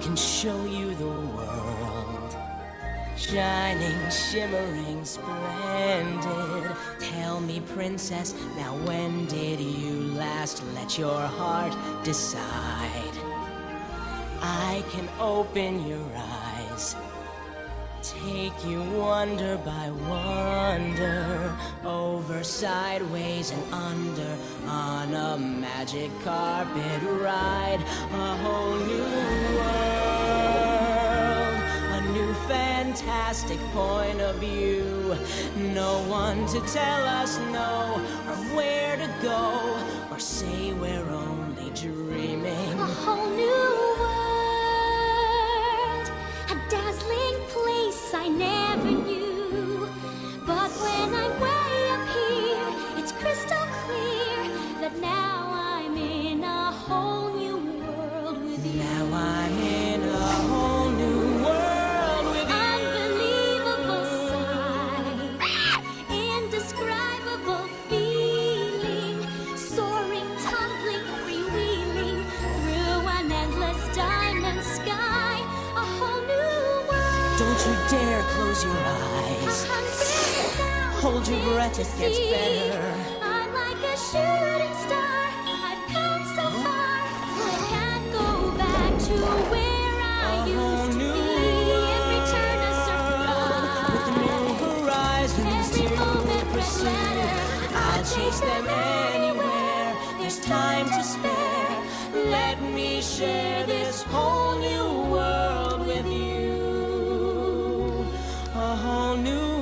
can show you the world. Shining, shimmering, splendid. Tell me, princess, now when did you last let your heart decide? I can open your eyes, take you wonder by wonder, over, sideways, and under, on a magic carpet ride. A whole new world, a new fantastic point of view. No one to tell us no, or where to go, or say we're only dreaming. A whole new world, a dazzling place I never knew. But when I'm way up here, it's crystal clear that now I'm in a whole new world with you. Now I'm in a whole new world with you. Unbelievable sight, indescribable feeling, soaring, tumbling, freewheeling through an endless diamond sky. A whole new world. Don't you dare close your eyes. Hold your breath, it gets better. I'm like a shooting star. I've come so far. I can't go back to where I used to be. Every turn a surprise. With new horizons Every to moment pursue. I'll chase them anywhere. There's time to spare. Let me share this whole new world with you. A whole new